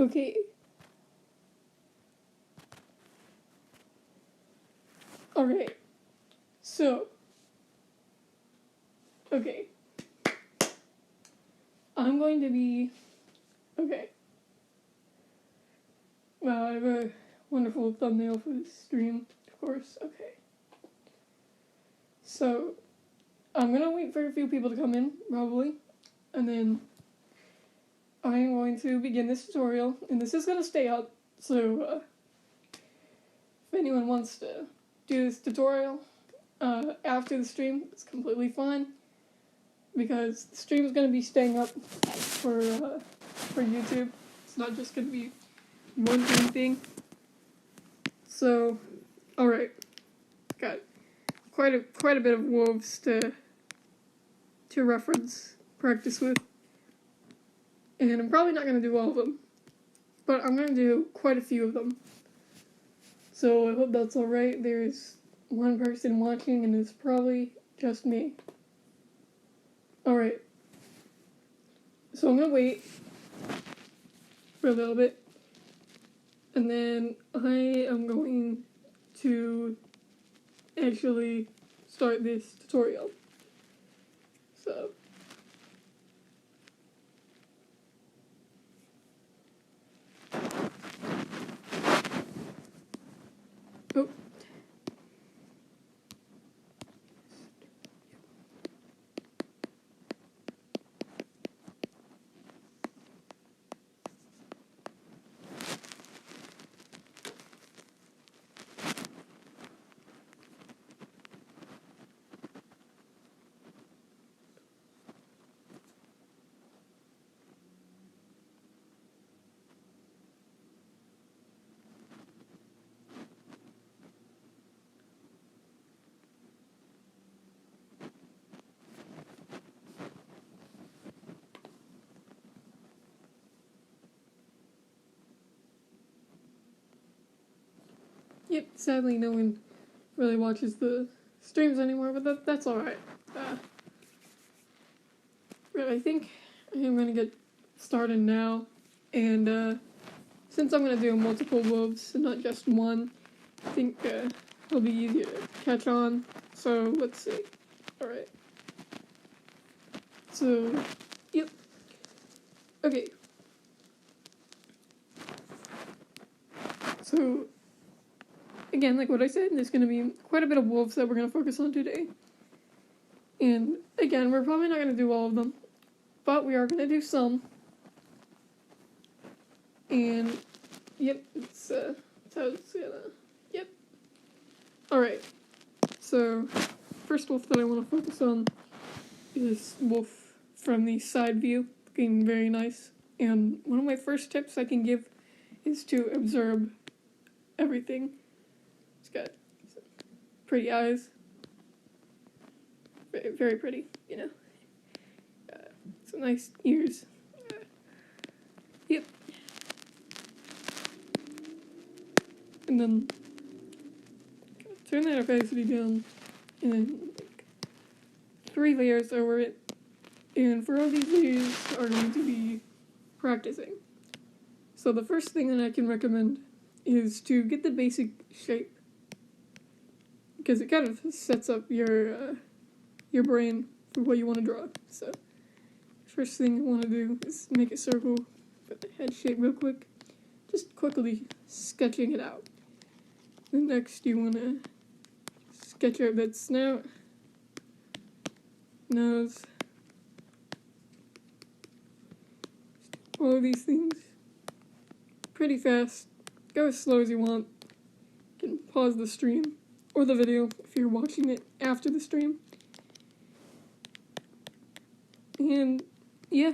Okay. Alright. So. Okay. I'm going to be... Okay. Wow, I have a wonderful thumbnail for this stream, of course. Okay. So, I'm gonna wait for a few people to come in, probably. And then I'm going to begin this tutorial. And this is gonna stay up, so if anyone wants to do this tutorial after the stream, it's completely fine. Because the stream is gonna be staying up for YouTube. It's not just gonna be one thing. So, alright. Got quite a bit of wolves to practice with. And I'm probably not going to do all of them. But I'm going to do quite a few of them. So I hope that's alright. There's one person watching and it's probably just me. Alright. So I'm going to wait for a little bit. And then I am going to actually start this tutorial. So. Oh. Yep, sadly no one really watches the streams anymore, but that's alright. I think I'm gonna get started now, and since I'm gonna do multiple wolves and not just one, I think it'll be easier to catch on. So let's see. Alright. So, yep. Okay. So, again, like what I said, there's gonna be quite a bit of wolves that we're gonna focus on today. And again, we're probably not gonna do all of them, but we are gonna do some. And yep, that's how it's gonna. Yep. Alright. So, first wolf that I want to focus on is wolf from the side view, looking very nice. And one of my first tips I can give is to observe everything. It's got pretty eyes. Very, very pretty, you know. Some nice ears. Yep. And then turn that opacity down, and then 3 layers over it. And for all these layers are going to be practicing. So the first thing that I can recommend is to get the basic shape, because it kind of sets up your brain for what you want to draw. So first thing you want to do is make a circle for the head shape real quick, just quickly sketching it out. Then next you want to sketch out that snout, nose, all of these things pretty fast. Go as slow as you want. You can pause the stream or the video if you're watching it after the stream. And yeah,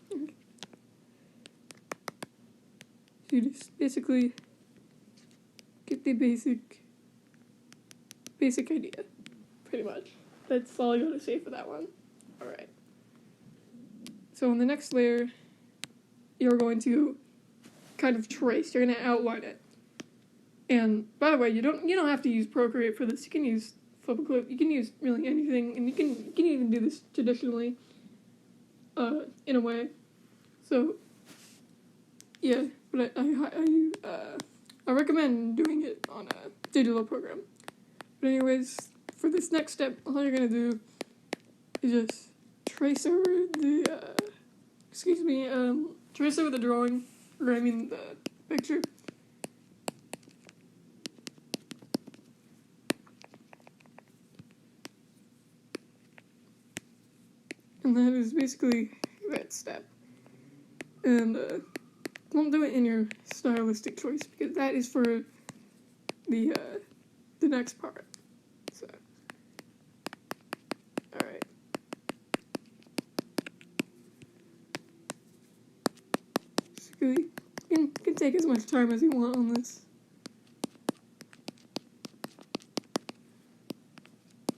so you just basically get the basic idea, pretty much. That's all I gotta say for that one. Alright. So in the next layer, you're going to kind of trace. You're going to outline it. And by the way, you don't have to use Procreate for this. You can use Flipgrid. You can use really anything, and you can even do this traditionally, in a way. So, yeah, but I recommend doing it on a digital program. But anyways, for this next step, all you're gonna do is just trace over the, trace over the drawing, or I mean the picture. And that is basically that step. And, don't do it in your stylistic choice, because that is for the next part. So, alright. Basically, you can take as much time as you want on this.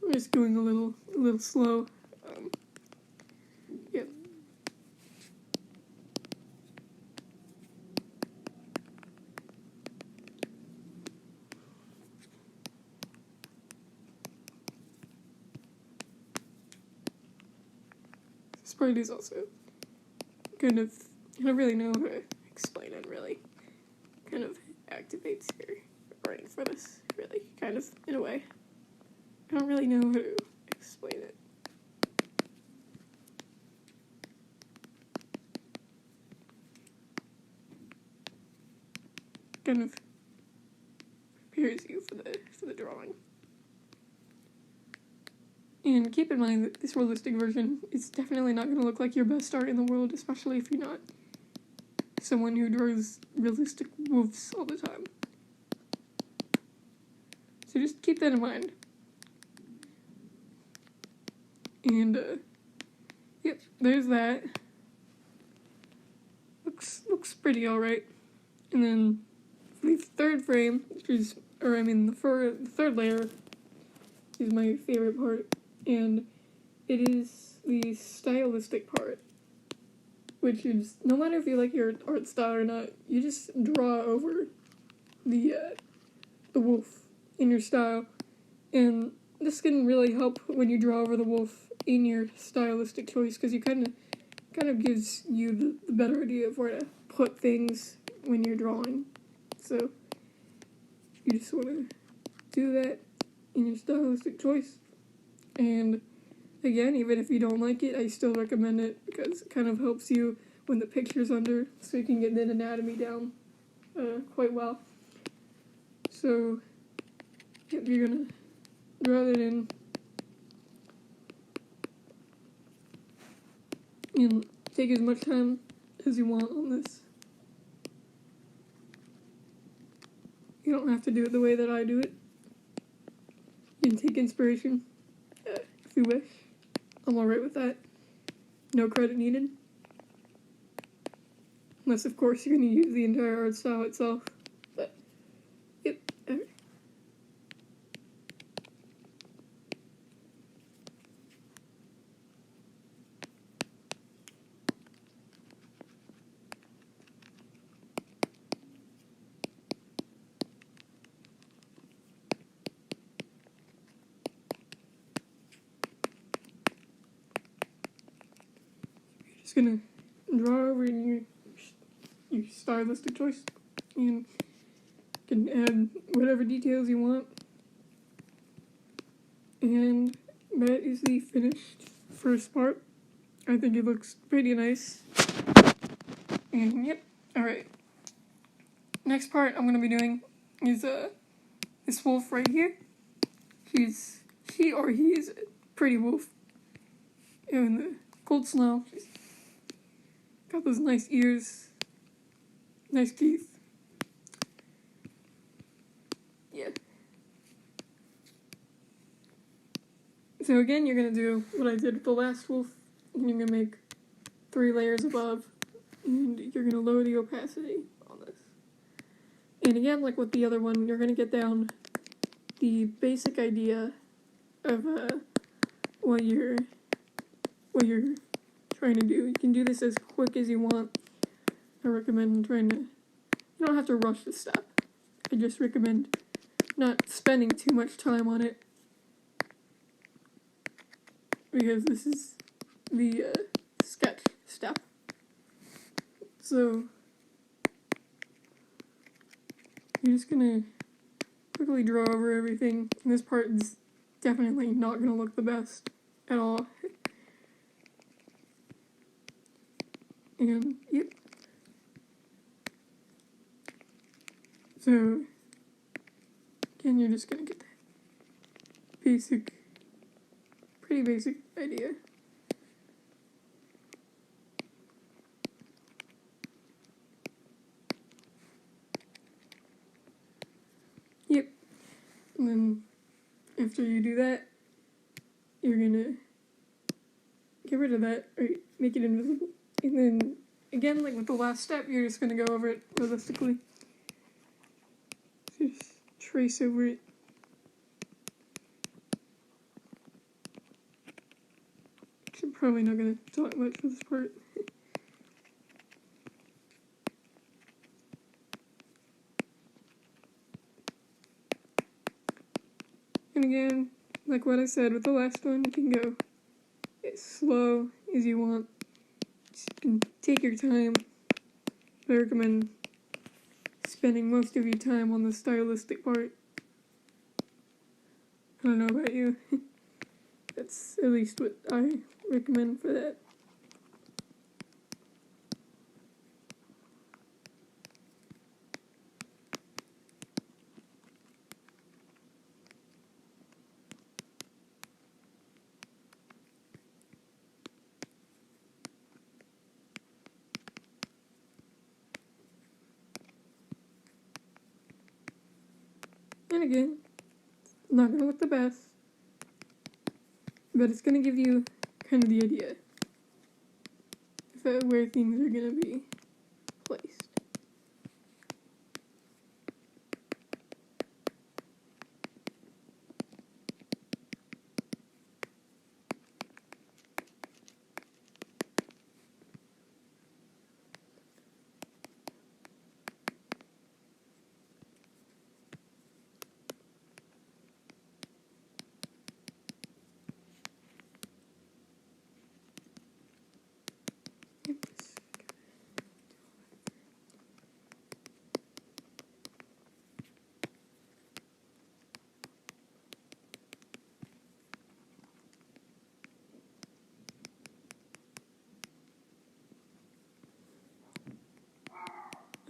I'm just going a little slow. Yep. This part is also I don't really know how to explain it, really. Kind of activates your brain for this, really, kind of, in a way. I don't really know how to explain it. Kind of prepares you for the drawing. And keep in mind that this realistic version is definitely not going to look like your best art in the world, especially if you're not someone who draws realistic wolves all the time. So just keep that in mind. And, yep, there's that. Looks pretty alright. And then the third frame, the third layer is my favorite part. And it is the stylistic part, which is, no matter if you like your art style or not, you just draw over the wolf in your style, and this can really help when you draw over the wolf in your stylistic choice, because you kind of gives you the better idea of where to put things when you're drawing. So you just want to do that in your stylistic choice. And again, even if you don't like it, I still recommend it, because it kind of helps you when the picture's under, so you can get the anatomy down quite well. So, yep, you're gonna draw that in, and take as much time as you want on this. You don't have to do it the way that I do it. You can take inspiration if you wish. I'm alright with that. No credit needed. Unless, of course, you're going to use the entire art style itself. But, yep. Just gonna draw over in your stylistic choice, and can add whatever details you want. And that is the finished first part. I think it looks pretty nice. And yep, alright. Next part I'm gonna be doing is this wolf right here. He is a pretty wolf. In the cold snow. She's got those nice ears, nice teeth. Yeah. So again, you're gonna do what I did with the last wolf, and you're gonna make 3 layers above, and you're gonna lower the opacity on this. And again, like with the other one, you're gonna get down the basic idea of what you're trying to do. You can do this as quick as you want. I recommend you don't have to rush this step. I just recommend not spending too much time on it, because this is the sketch step. So, you're just gonna quickly draw over everything. And this part is definitely not gonna look the best at all. And, yep. So, again, you're just gonna get that pretty basic idea. Yep. And then, after you do that, you're gonna get rid of that, or make it invisible. And then, again, like with the last step, you're just gonna go over it realistically. Just trace over it. I'm probably not gonna talk much for this part. And again, like what I said with the last one, you can go as slow as you want. You can take your time. I recommend spending most of your time on the stylistic part. I don't know about you. That's at least what I recommend for that. And again, not gonna look the best, but it's gonna give you kind of the idea of where things are gonna be placed.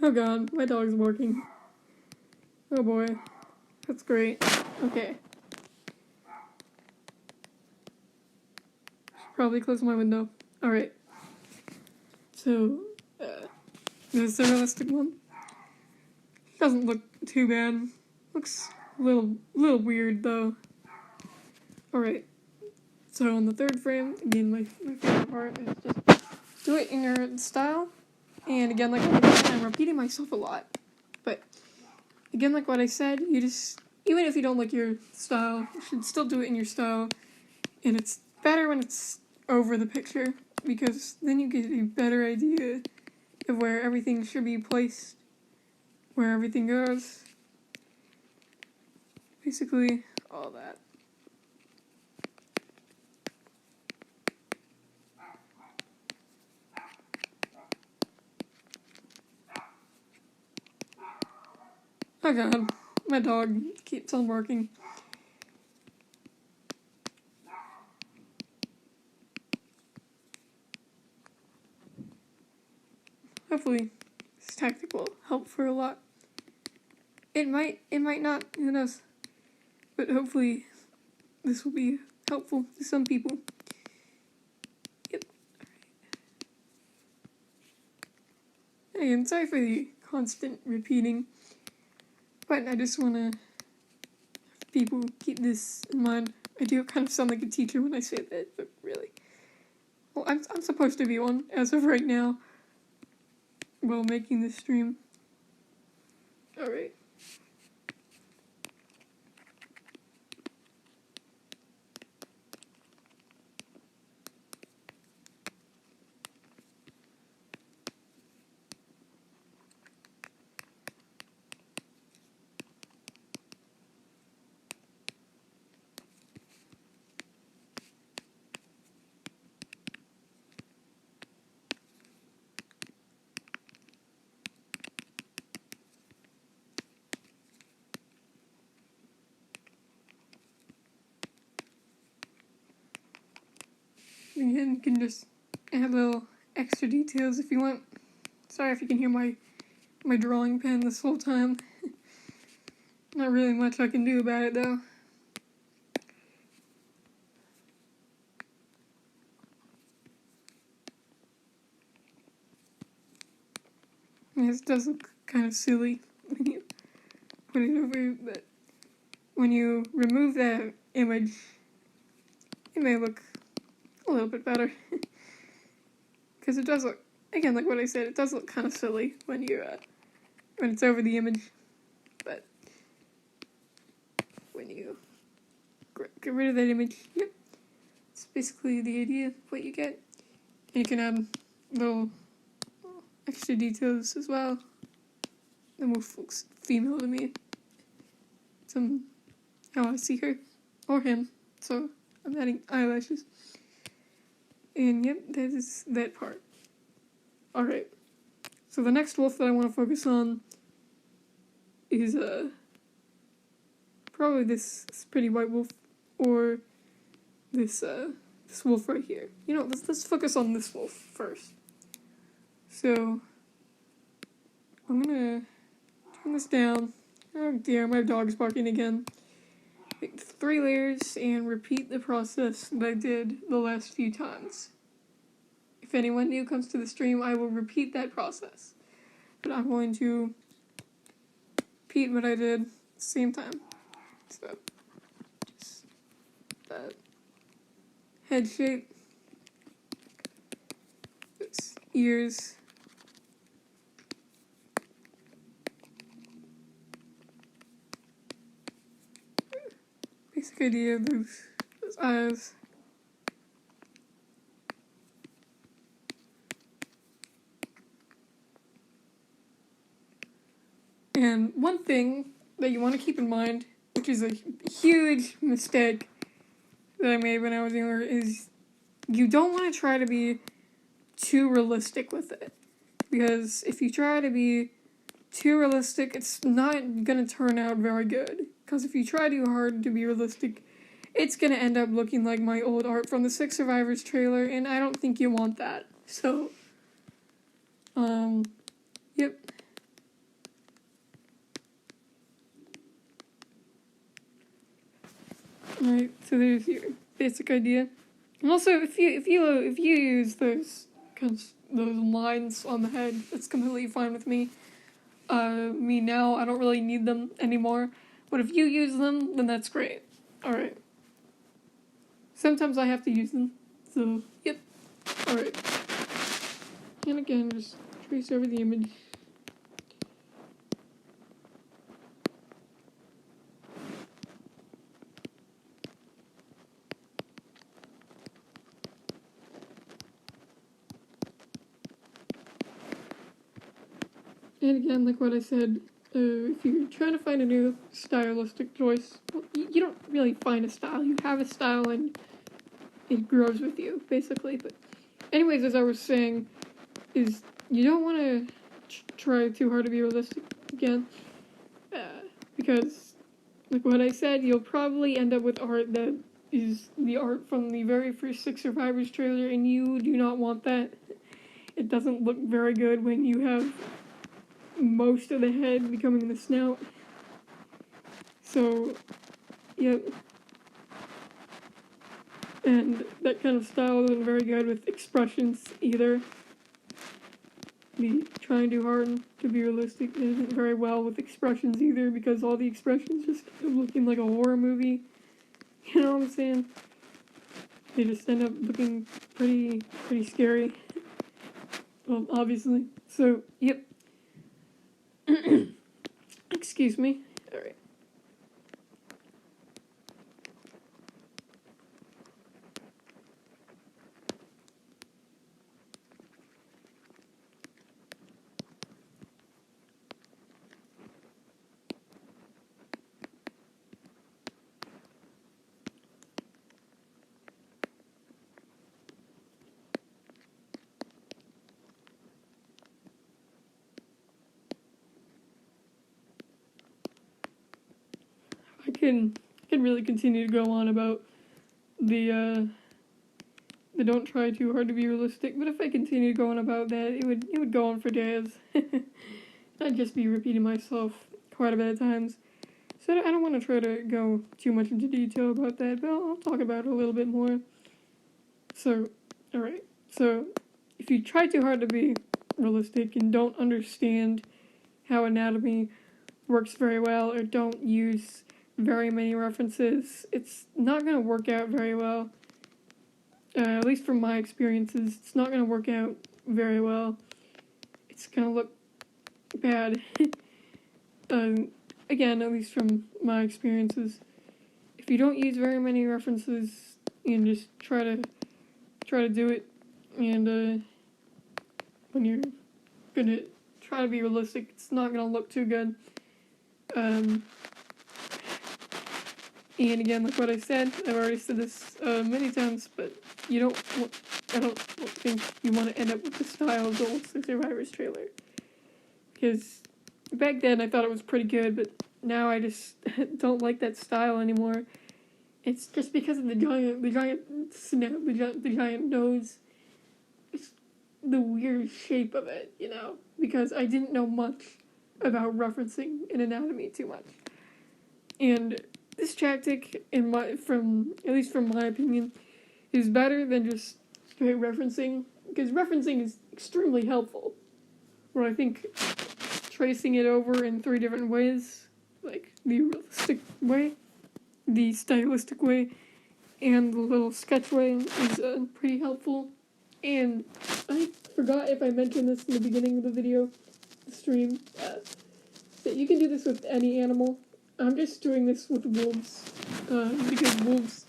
Oh god, my dog's barking. Oh boy. That's great. Okay. Should probably close my window. Alright. So, this is a realistic one. Doesn't look too bad. Looks a little weird though. Alright. So on the third frame, again, my favorite part is just do it in your style. And again, like I'm repeating myself a lot. But again, like what I said, you just, even if you don't like your style, you should still do it in your style. And it's better when it's over the picture, because then you get a better idea of where everything should be placed, where everything goes. Basically, all that. Oh god, my dog keeps on barking. Hopefully, this tactic will help for a lot. It might not, who knows. But hopefully, this will be helpful to some people. Yep. Again, sorry for the constant repeating. But I just want to have people keep this in mind. I do kind of sound like a teacher when I say that, but really. Well, I'm supposed to be one, as of right now, while making this stream. Alright. you can just add little extra details if you want. Sorry if you can hear my drawing pen this whole time. Not really much I can do about it, though. This does look kind of silly when you put it over, but when you remove that image, it may look a little bit better. Because it does look, again, like what I said, it does look kind of silly when you, when it's over the image. But when you get rid of that image, yep, it's basically the idea of what you get. And you can add little extra details as well. The wolf looks female to me. How I see her, or him, so I'm adding eyelashes. And yep, that is that part. Alright, so the next wolf that I want to focus on is probably this pretty white wolf, or this wolf right here. You know, let's focus on this wolf first. So I'm gonna turn this down. Oh dear, my dog's barking again. Make 3 layers and repeat the process that I did the last few times. If anyone new comes to the stream, I will repeat that process. But I'm going to repeat what I did at the same time. So, just that head shape, this ears, basic idea of those eyes. And one thing that you want to keep in mind, which is a huge mistake that I made when I was younger, is you don't want to try to be too realistic with it. Because if you try to be too realistic, it's not going to turn out very good. Because if you try too hard to be realistic, it's going to end up looking like my old art from the Six Survivors trailer, and I don't think you want that. So, yep. Alright, so there's your basic idea. And also, if you use those lines on the head, that's completely fine with me. Me now, I don't really need them anymore. But if you use them, then that's great. Alright. Sometimes I have to use them. So, yep. Alright. And again, just trace over the image. And again, like what I said, if you're trying to find a new stylistic choice, well, you don't really find a style. You have a style and it grows with you, basically. But anyways, as I was saying, is you don't want to try too hard to be realistic again. Because, like what I said, you'll probably end up with art that is the art from the very first Six Survivors trailer, and you do not want that. It doesn't look very good when you have most of the head becoming the snout. So, yep. And that kind of style isn't very good with expressions either. Be trying too hard to be realistic isn't very well with expressions either, because all the expressions just end up looking like a horror movie. You know what I'm saying? They just end up looking pretty scary. Well, obviously. So, yep. Excuse me. Alright. I can really continue to go on about the I don't try too hard to be realistic, but if I continue going about that, it would go on for days. I'd just be repeating myself quite a bit of times. So I don't want to try to go too much into detail about that, but I'll talk about it a little bit more. So, alright. So, if you try too hard to be realistic and don't understand how anatomy works very well or don't use very many references, it's not going to work out very well. At least from my experiences, it's not going to work out very well. It's going to look bad. Again, at least from my experiences, if you don't use very many references and just try to do it, and when you're gonna try to be realistic, it's not gonna look too good. And again, like what I said, I've already said this many times, but I don't think you want to end up with the style of the old Survivor's trailer. Because back then I thought it was pretty good, but now I just don't like that style anymore. It's just because of the giant snout, the giant nose. It's the weird shape of it, because I didn't know much about referencing in anatomy too much. And this tactic, at least from my opinion, is better than just straight referencing, because referencing is extremely helpful. Where I think tracing it over in 3 different ways, like the realistic way, the stylistic way, and the little sketch way is pretty helpful. And I forgot if I mentioned this in the beginning of the video, the stream, that you can do this with any animal. I'm just doing this with wolves, because wolves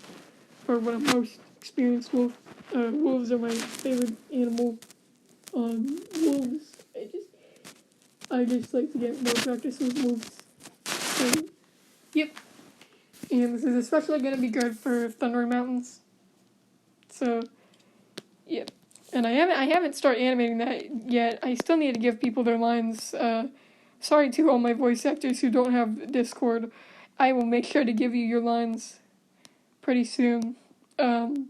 are what I'm most experienced with. Wolves are my favorite animal. Wolves, I just like to get more practice with wolves. So, yep. And this is especially going to be good for Thundering Mountains. So, yep. And I haven't started animating that yet. I still need to give people their lines. Sorry to all my voice actors who don't have Discord. I will make sure to give you your lines pretty soon. Yep.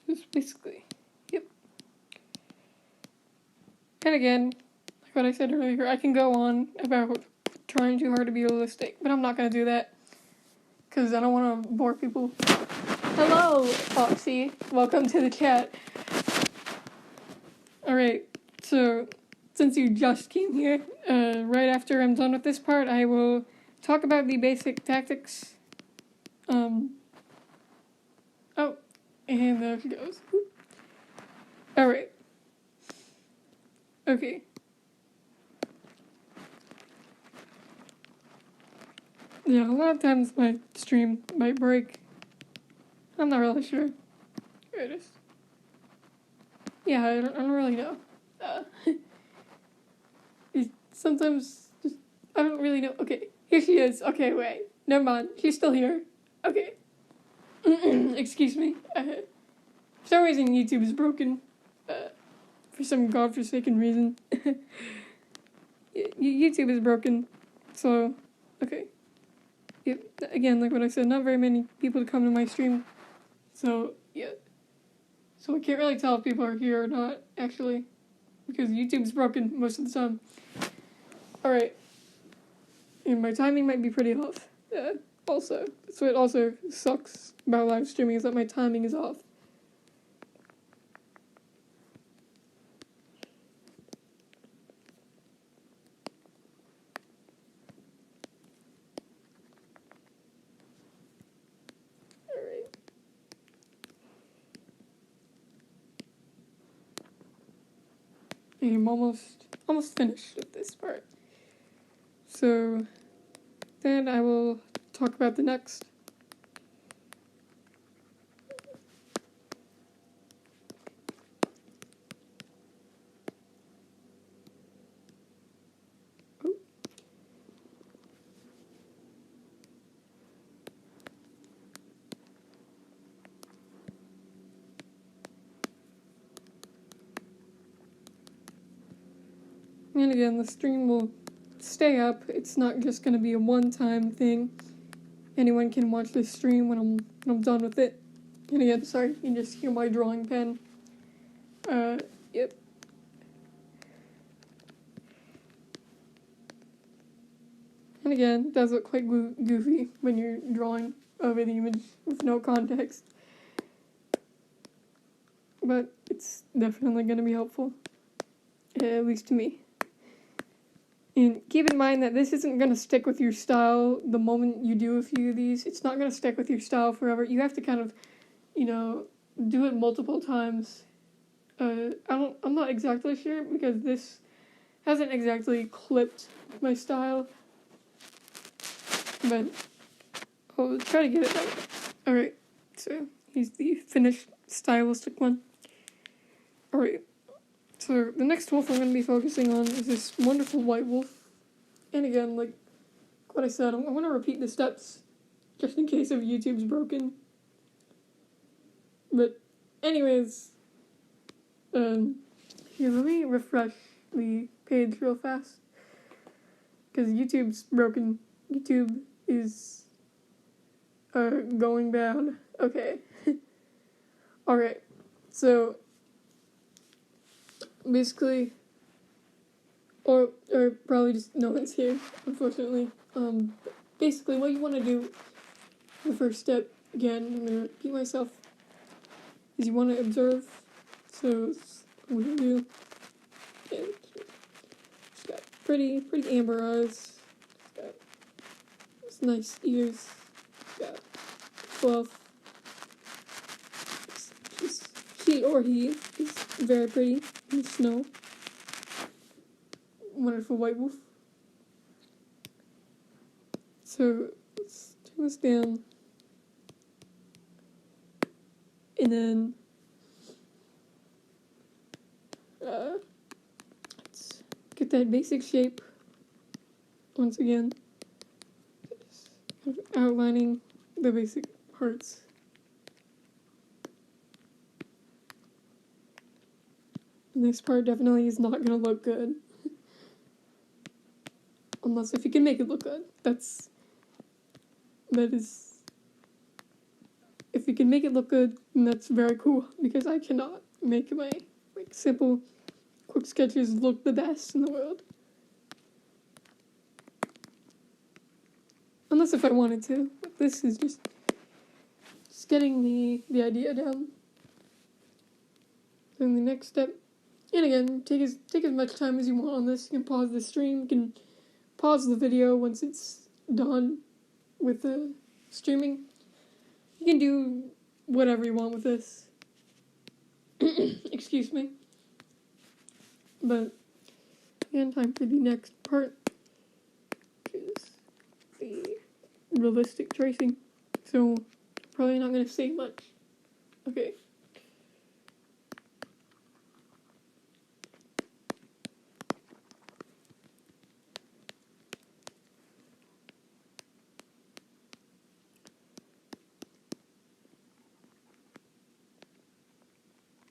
Just basically, yep. And again, like what I said earlier, I can go on about trying too hard to be realistic, but I'm not going to do that, because I don't want to bore people. Hello, Foxy. Welcome to the chat. Alright, so since you just came here, right after I'm done with this part, I will talk about the basic tactics. Oh, and there she goes. Alright. Okay. Yeah, a lot of times my stream might break. I'm not really sure. Here it is. Yeah, I don't really know. Sometimes just, I don't really know. Okay, here she is. Okay, wait. Never mind. She's still here. Okay. Excuse me. For some reason, YouTube is broken. For some godforsaken reason. YouTube is broken. So, okay. Yep. Again, like what I said, not very many people to come to my stream. So, yeah. So I can't really tell if people are here or not, actually. Because YouTube's broken most of the time. Alright. And my timing might be pretty off. Also. So it also sucks about live streaming is that my timing is off. Alright. And I'm almost finished with this part. So, then I will talk about the next. And again, the stream will stay up. It's not just going to be a one-time thing. Anyone can watch this stream when I'm done with it. And again, sorry, you can just hear my drawing pen. Yep. And again, it does look quite goofy when you're drawing over the image with no context. But it's definitely going to be helpful. At least to me. And keep in mind that this isn't going to stick with your style the moment you do a few of these. It's not going to stick with your style forever. You have to kind of, do it multiple times. I'm not exactly sure because this hasn't exactly clipped my style. But I'll try to get it right. Alright, so here's the finished stylistic one. Alright. So the next wolf I'm going to be focusing on is this wonderful white wolf. And again, like what I said, I'm going to repeat the steps just in case if YouTube's broken. But anyways, here, let me refresh the page real fast. Because YouTube's broken. YouTube is going bad. Okay. Alright, so basically, or probably just no one's here, unfortunately. Basically, what you want to do, the first step, again, I'm going to repeat myself, is you want to observe. So, what do you do? Okay, she's got pretty amber eyes. She's got these nice ears. She's got fluff. She or he is very pretty in the snow. Wonderful white wolf. So let's turn this down. And then let's get that basic shape once again. Just kind of outlining the basic parts. And this part definitely is not going to look good. Unless if you can make it look good. If you can make it look good, then that's very cool. Because I cannot make my simple, quick sketches look the best in the world. Unless if I wanted to. But this is just getting the idea down. Then the next step, and again, take as much time as you want on this. You can pause the stream. You can pause the video once it's done with the streaming. You can do whatever you want with this. Excuse me. But, again, time for the next part. Which is the realistic tracing. So, probably not going to say much. Okay.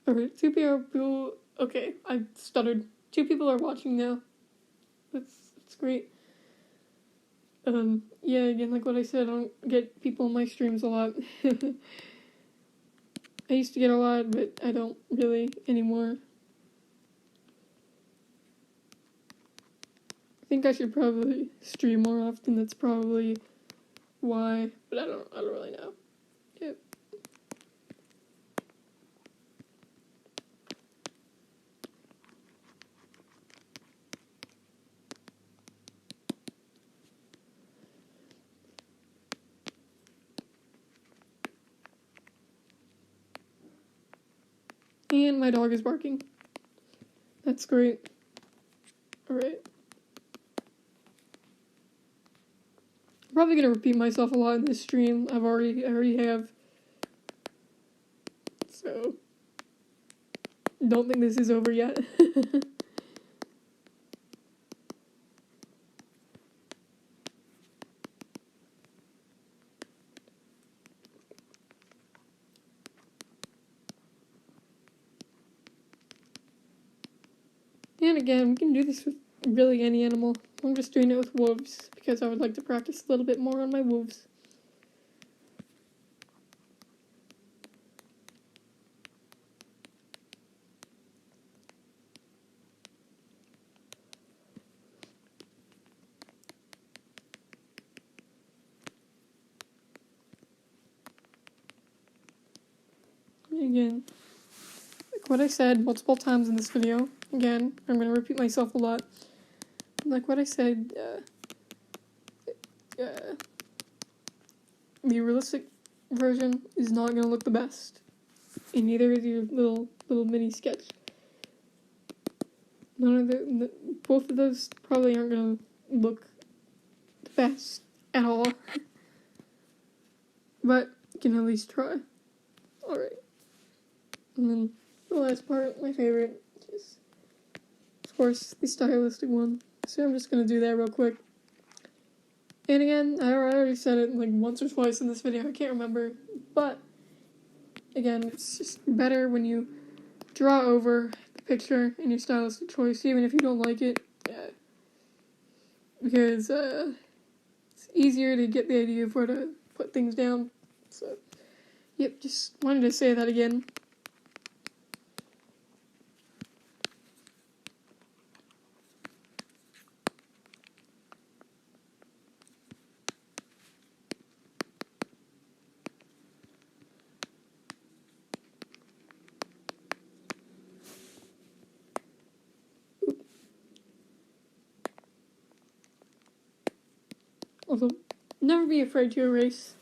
Alright, 2 people, okay, I stuttered. 2 people are watching now. That's great. Yeah, again, like what I said, I don't get people in my streams a lot. I used to get a lot, but I don't really anymore. I think I should probably stream more often, that's probably why, but I don't really know. Yep. And my dog is barking. That's great. Alright. probably gonna repeat myself a lot in this stream. I already have. So, don't think this is over yet. And again, we can do this with really any animal. I'm just doing it with wolves because I would like to practice a little bit more on my wolves. Again, like what I said multiple times in this video, again, I'm going to repeat myself a lot. Like what I said, the realistic version is not going to look the best. And neither is your little mini sketch. Both of those probably aren't going to look the best at all. But you can at least try. Alright. And then the last part, my favorite, is, of course, the stylistic one. So I'm just going to do that real quick. And again, I already said it like once or twice in this video, I can't remember. But, again, it's just better when you draw over the picture in your stylistic choice, even if you don't like it. Because it's easier to get the idea of where to put things down. So, yep, just wanted to say that again. Also, never be afraid to erase.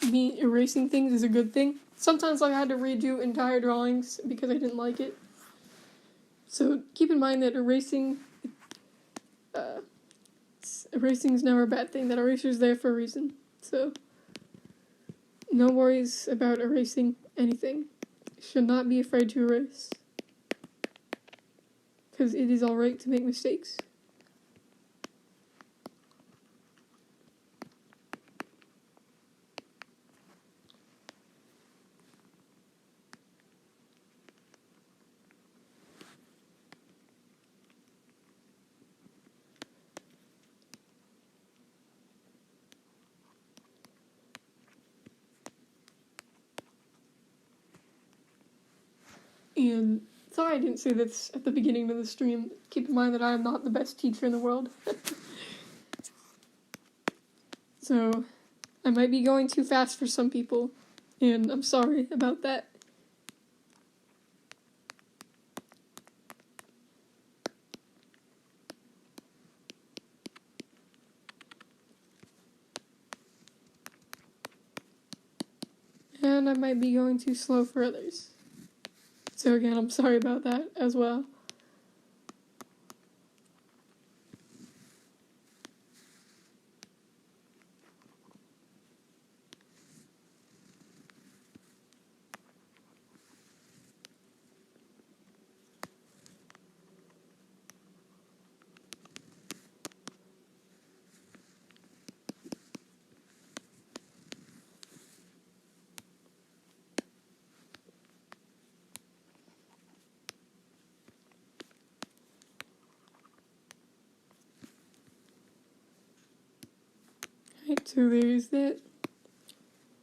Me erasing things is a good thing. Sometimes I had to redo entire drawings because I didn't like it. So keep in mind that erasing is never a bad thing. That eraser's there for a reason. So no worries about erasing anything. Should not be afraid to erase. Because it is alright to make mistakes. And sorry I didn't say this at the beginning of the stream. Keep in mind that I am not the best teacher in the world. So, I might be going too fast for some people, and I'm sorry about that. And I might be going too slow for others. So again, I'm sorry about that as well. Right, so there's that.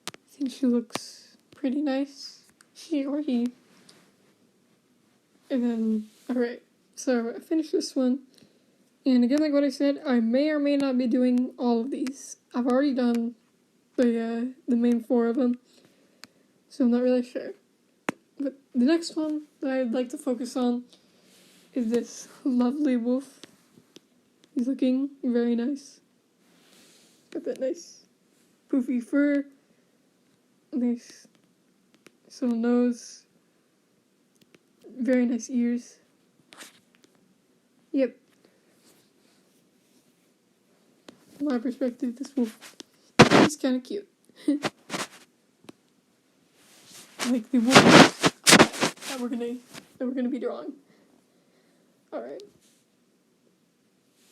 I think she looks pretty nice. She or he. And then, alright, so I finished this one. And again, like what I said, I may or may not be doing all of these. I've already done the main 4 of them. So I'm not really sure. But the next one that I'd like to focus on is this lovely wolf. He's looking very nice. Got that nice poofy fur. Nice little nose. Very nice ears. Yep. From my perspective, this wolf He's kind of cute. Like the wolf that we're gonna be drawing. Alright.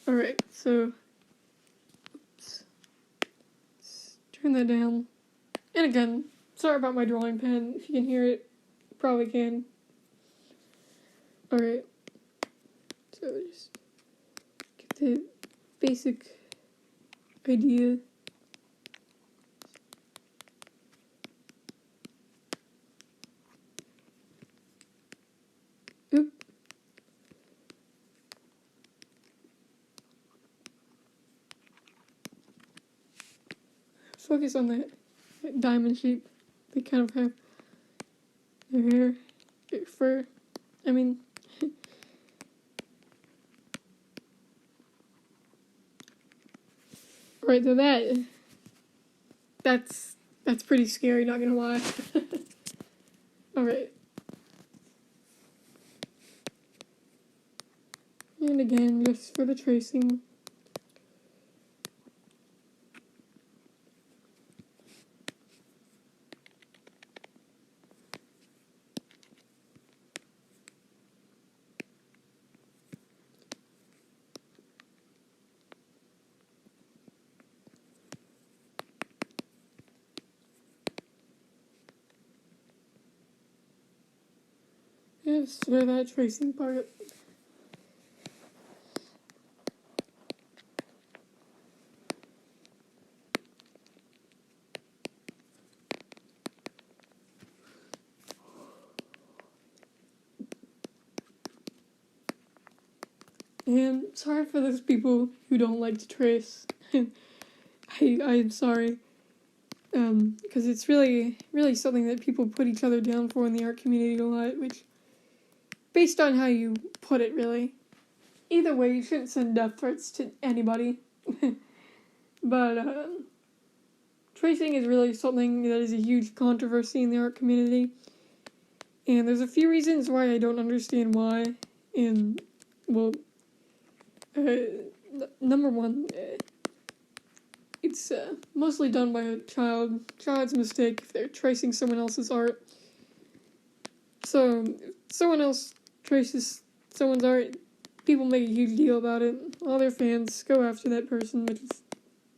Alright, so oops. Let's turn that down. And again, sorry about my drawing pen. If you can hear it, you probably can. Alright. So just get the basic idea. Oop. Focus on that diamond shape. They kind of have their hair, their fur. I mean, right, so that's pretty scary, not gonna lie. Alright. And again, just for the tracing. Just for that tracing part. And sorry for those people who don't like to trace. I'm sorry. Because it's really something that people put each other down for in the art community a lot, which, based on how you put it, really. Either way, you shouldn't send death threats to anybody. But, tracing is really something that is a huge controversy in the art community. And there's a few reasons why I don't understand why. And, well, number one, it's mostly done by a child's mistake if they're tracing someone else's art. So, if someone else traces someone's art, people make a huge deal about it. All their fans go after that person, which is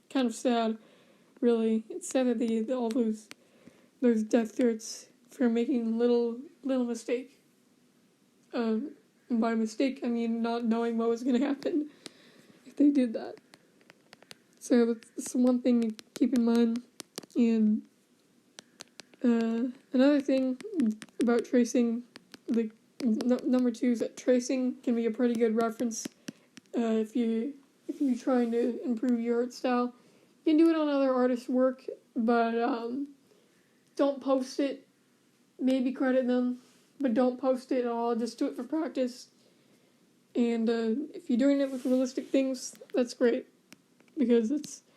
kind of sad, really. It's sad that they did all those death threats for making little mistake. And by mistake, I mean not knowing what was going to happen if they did that. So that's one thing to keep in mind. And another thing about tracing, like number two, is that tracing can be a pretty good reference if you're trying to improve your art style. You can do it on other artists' work, but don't post it. Maybe credit them, but don't post it at all. Just do it for practice. And if you're doing it with realistic things, that's great, because it's